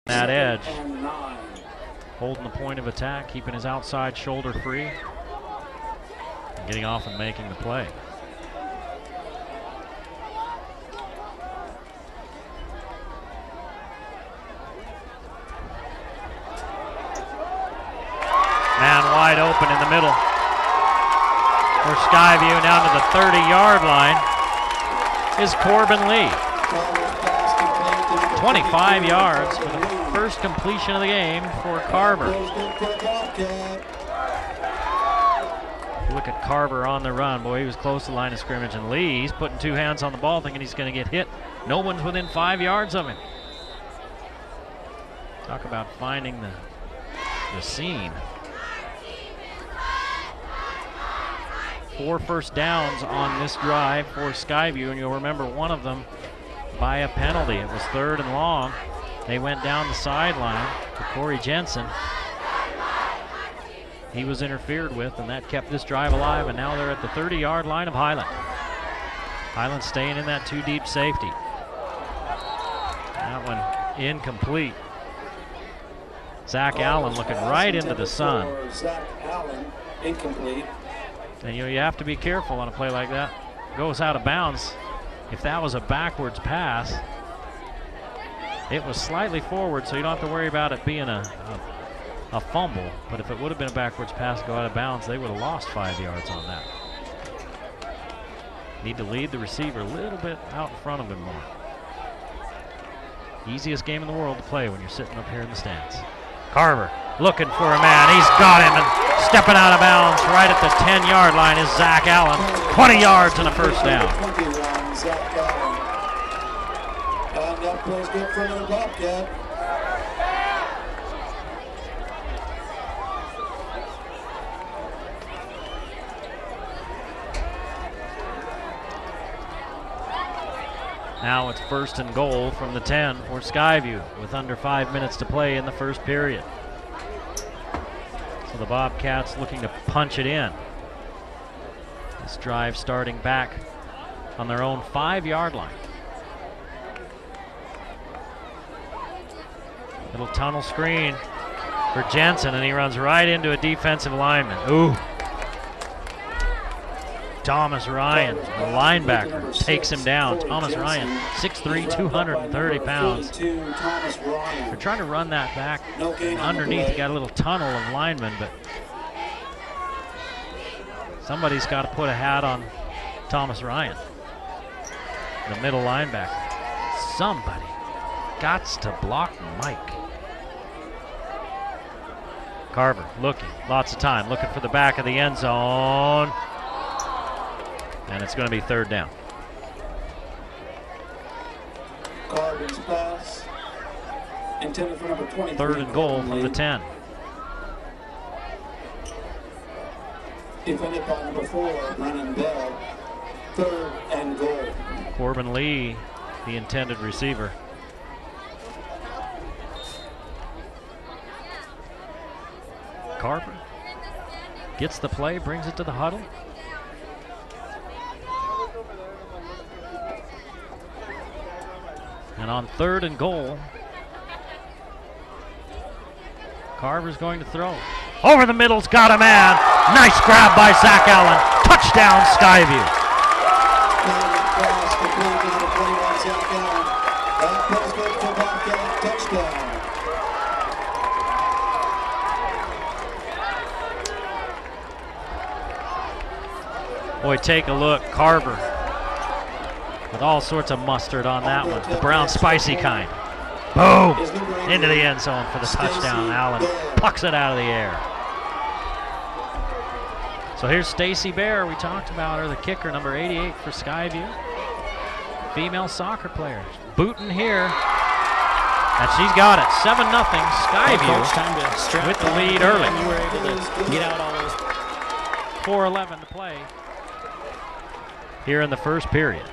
That edge, holding the point of attack, keeping his outside shoulder free, and getting off and making the play. Man wide open in the middle for Skyview. Down to the 30-yard line is Corbin Lee. 25 yards for the first completion of the game for Carver. Look at Carver on the run. Boy, he was close to the line of scrimmage. And Lee, he's putting two hands on the ball thinking he's going to get hit. No one's within 5 yards of him. Talk about finding the seam. 4 first downs on this drive for Skyview, and you'll remember one of them by a penalty. It was 3rd and long. They went down the sideline to Corey Jensen. He was interfered with, and that kept this drive alive, and now they're at the 30-yard line of Highland. Highland staying in that 2-deep safety. That one incomplete. Zach Allen looking right into the sun. Zach Allen, incomplete. And you have to be careful on a play like that. Goes out of bounds. If that was a backwards pass, it was slightly forward, so you don't have to worry about it being a fumble. But if it would have been a backwards pass go out of bounds, they would have lost 5 yards on that. Need to lead the receiver a little bit out in front of him more. Easiest game in the world to play when you're sitting up here in the stands. Carver looking for a man. He's got him, and stepping out of bounds right at the 10-yard line is Zach Allen. 20 yards and a first down. And that plays good for the Bobcat. Now it's 1st and goal from the 10 for Skyview with under 5 minutes to play in the first period. So the Bobcats looking to punch it in. This drive starting back on their own 5-yard line. Little tunnel screen for Jensen, and he runs right into a defensive lineman. Ooh. Thomas Ryan, the linebacker, takes him down. Thomas Ryan, 6'3", 230 pounds. They're trying to run that back. Underneath, you got a little tunnel of linemen, but somebody's got to put a hat on Thomas Ryan, the middle linebacker. Somebody gots to block Mike. Carver looking, lots of time, looking for the back of the end zone. And it's going to be 3rd down. Carver's pass intended for number 23. 3rd and goal from the 10. Defended by number 4, Brennan Bell. 3rd and goal. Corbin Lee, the intended receiver. Carver gets the play, brings it to the huddle. And on 3rd and goal, Carver's going to throw. Over the middle's got a man. Nice grab by Zach Allen. Touchdown, Skyview. Boy, take a look. Carver with all sorts of mustard on that one. The brown spicy kind. Boom! Into the end zone for the touchdown. Allen pucks it out of the air. So here's Stacy Bear. We talked about her, the kicker, number 88 for Skyview. Female soccer player. Booting here. And she's got it. 7-0 Skyview with the lead early. You were able to get out all those. 4:11 to play here in the first period.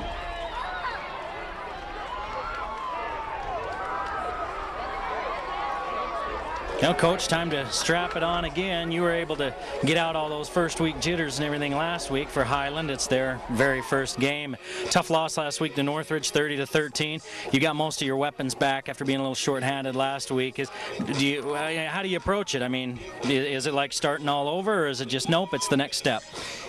Now, Coach, time to strap it on again. You were able to get out all those first week jitters and everything last week for Highland. It's their very first game. Tough loss last week to Northridge, 30-13. You got most of your weapons back after being a little short-handed last week. How do you approach it? I mean, is it like starting all over, or is it just nope, it's the next step?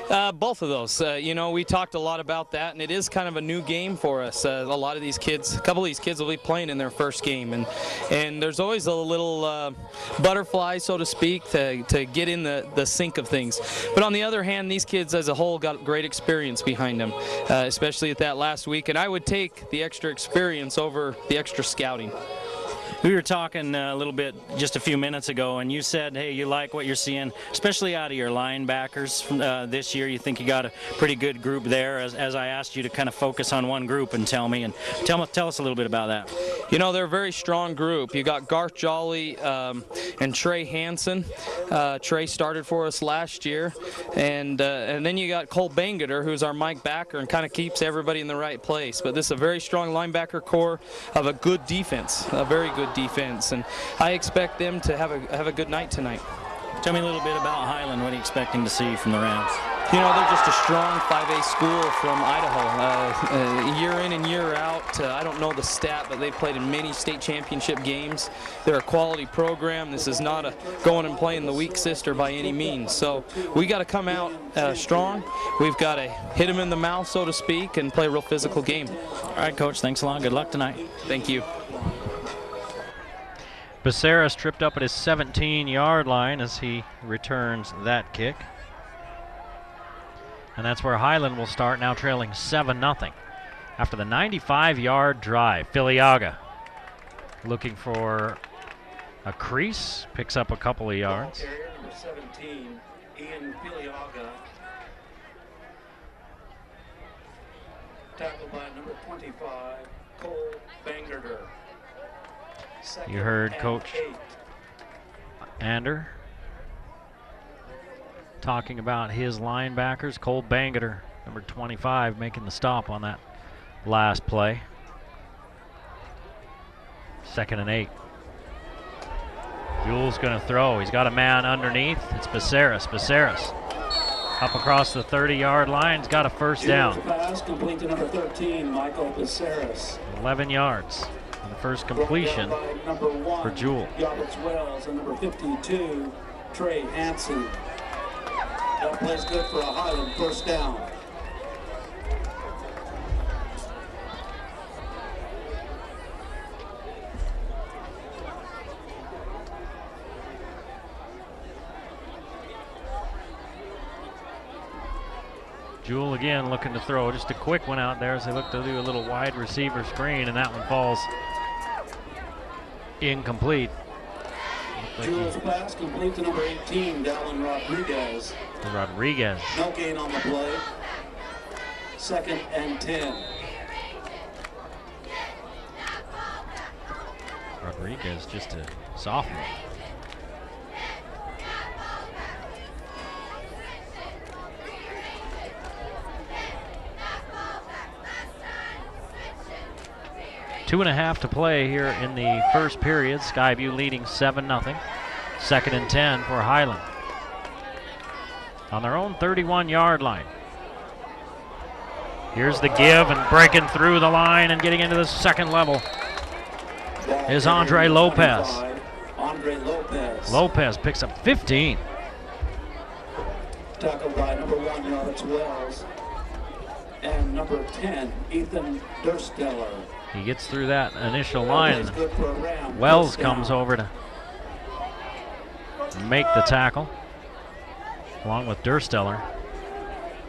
Both of those. We talked a lot about that, and it is kind of a new game for us. A lot of these kids, a couple of these kids will be playing in their first game, and there's always a little butterfly, so to speak, to get in the sync of things. But on the other hand, these kids as a whole got great experience behind them, especially at that last week, and I would take the extra experience over the extra scouting. We were talking a little bit just a few minutes ago, and you said, hey, you like what you're seeing, especially out of your linebackers this year. You think you got a pretty good group there, as I asked you to kind of focus on one group and tell us a little bit about that. They're a very strong group. You got Garth Jolly and Trey Hansen. Trey started for us last year, and then you got Cole Bangeter, who's our Mike backer and kind of keeps everybody in the right place. But this is a very strong linebacker core of a good defense, a very good defense, and I expect them to have a good night tonight. Tell me a little bit about Highland. What are you expecting to see from the Rams? They're just a strong 5A school from Idaho. Year in and year out, I don't know the stat, but they've played in many state championship games. They're a quality program. This is not a going and playing the weak sister by any means. So we got to come out strong. We've got to hit them in the mouth, so to speak, and play a real physical game. All right, Coach, thanks a lot. Good luck tonight. Thank you. Becerra tripped up at his 17-yard line as he returns that kick. And that's where Highland will start, now trailing 7-0. After the 95-yard drive, Filiaga looking for a crease, picks up a couple of yards. Number 17, Ian Filiaga. Tackled by number 25, Cole Bangerter. You heard Coach Ander talking about his linebackers. Cole Bangeter, number 25, making the stop on that last play. 2nd and 8. Jules going to throw. He's got a man underneath. It's Becerra. Becerra up across the 30-yard line. He's got a first down. Pass complete to number 13, Michael Becerra. 11 yards. And the first completion for Jewel. Roberts Wells and number 52, Trey Hansen. That plays good for a Highland first down. Jewel again looking to throw. Just a quick one out there as they look to do a little wide receiver screen, and that one falls incomplete. Jewel's pass complete to number 18, Dallin Rodriguez. Rodriguez. No gain on the play. 2nd and 10. Rodriguez, just a sophomore. Two and a half to play here in the first period. Skyview leading 7-0. 2nd and 10 for Highland. On their own 31-yard line. Here's the give, and breaking through the line and getting into the second level is Andre Lopez. Andre Lopez. Lopez picks up 15. Tackled by number 1, Roberts Wells. And number 10, Ethan Dursteller. He gets through that initial line. Wells comes over to make the tackle, along with Dursteller.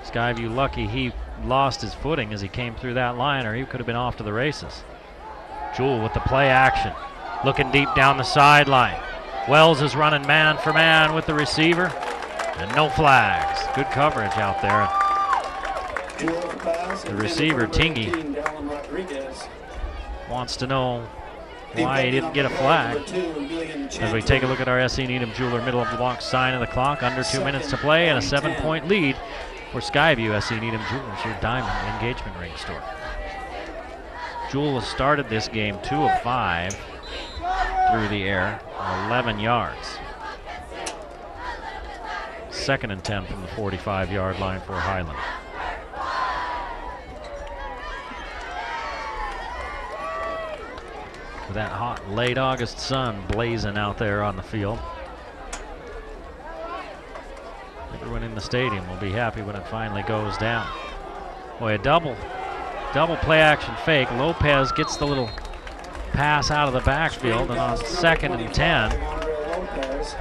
Skyview lucky he lost his footing as he came through that line, or he could have been off to the races. Jewel with the play action, looking deep down the sideline. Wells is running man for man with the receiver, and no flags. Good coverage out there. The receiver, Tingy, wants to know why he didn't get a flag. As we take a look at our S.E. Needham Jeweler middle of the block sign of the clock, under 2 minutes to play, and a 7-point lead for Skyview. S.E. Needham Jewelers, your diamond engagement ring store. Jewel has started this game 2 of 5. through the air, 11 yards. 2nd and 10 from the 45-yard line for Highland. With that hot late August sun blazing out there on the field. Everyone in the stadium will be happy when it finally goes down. Boy, a double play action fake. Lopez gets the little pass out of the backfield, and on 2nd and 10,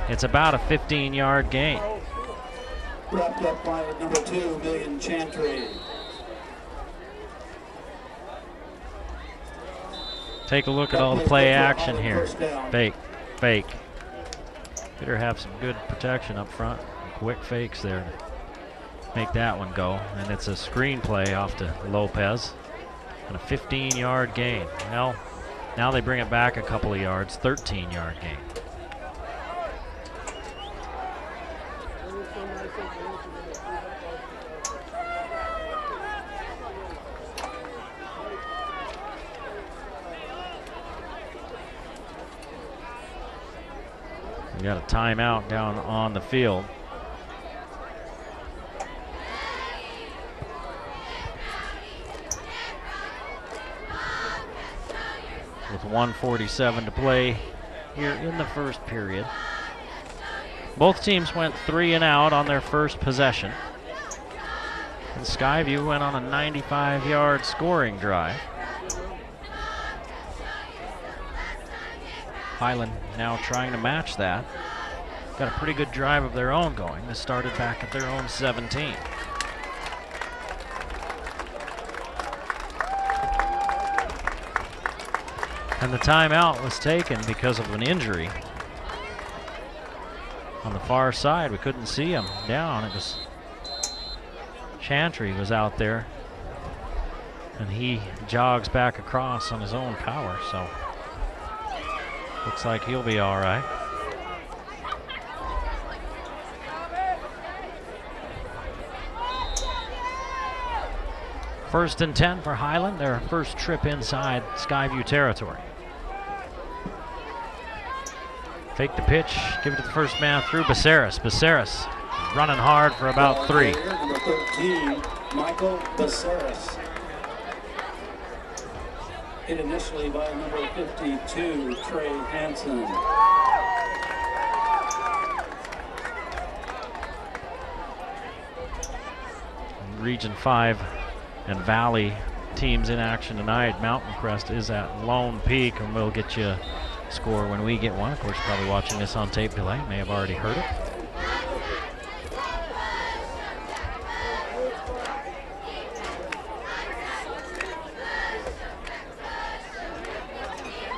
it's about a 15-yard gain. Wrapped up by number 2, Million Chantry. Take a look at all the play action here. Fake, fake. Better have some good protection up front. Quick fakes there to make that one go. And it's a screen play off to Lopez. And a 15-yard gain. Well, now they bring it back a couple of yards. 13-yard gain. We got a timeout down on the field. With 1:47 to play here in the first period. Both teams went 3 and out on their first possession. And Skyview went on a 95-yard scoring drive. Highland now trying to match that. Got a pretty good drive of their own going. This started back at their own 17. And the timeout was taken because of an injury. On the far side, we couldn't see him down. It was Chantry was out there. And he jogs back across on his own power, so looks like he'll be all right. First and 10 for Highland, their first trip inside Skyview territory. Fake the pitch, give it to the first man through Becerras. Becerras running hard for about 3. Number 13, Michael Becerras. Hit initially by number 52, Trey Hansen. Region 5 and Valley teams in action tonight. Mountain Crest is at Lone Peak, and we'll get you a score when we get one. Of course, you're probably watching this on tape delay. May have already heard it.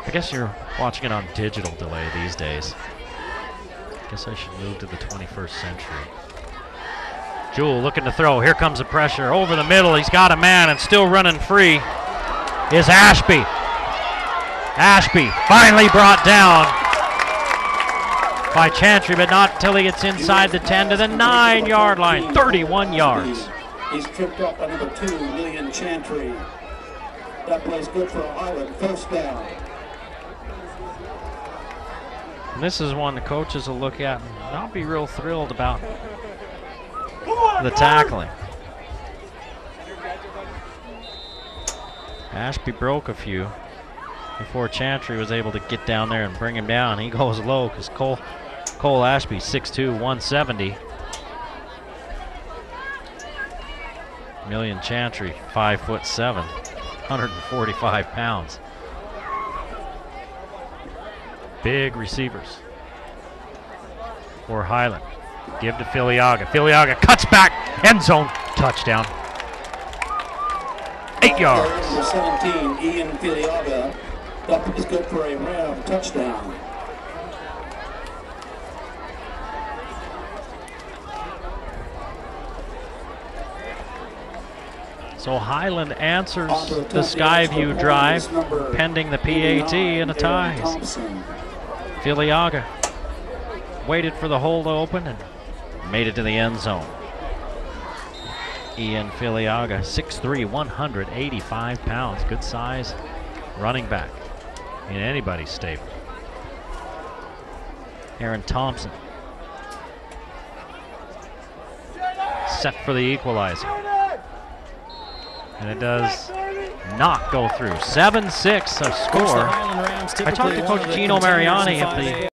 I guess you're watching it on digital delay these days. Guess I should move to the 21st century. Jewell looking to throw. Here comes the pressure over the middle. He's got a man, and still running free is Ashby. Ashby finally brought down by Chantry, but not until he gets inside the 10 to the 9-yard line. 31 yards. He's tripped up by number 2, Million Chantry. That plays good for Highland. First down. And this is one the coaches will look at and not be real thrilled about the tackling. Ashby broke a few before Chantry was able to get down there and bring him down. He goes low because Cole Ashby, 6'2", 170. Million Chantry, 5'7", 145 pounds. Big receivers for Highland. Give to Filiaga. Filiaga cuts back, end zone, touchdown. 8 yards. Number 17, Ian Filiaga. That is good for a round touchdown. So Highland answers the Skyview drive, pending the PAT and a ties. Filiaga waited for the hole to open and made it to the end zone. Ian Filiaga, 6'3", 185 pounds. Good size running back in anybody's stable. Aaron Thompson. Set for the equalizer. And it does not go through. 7-6 a score. I talked to Coach Gino Mariani of the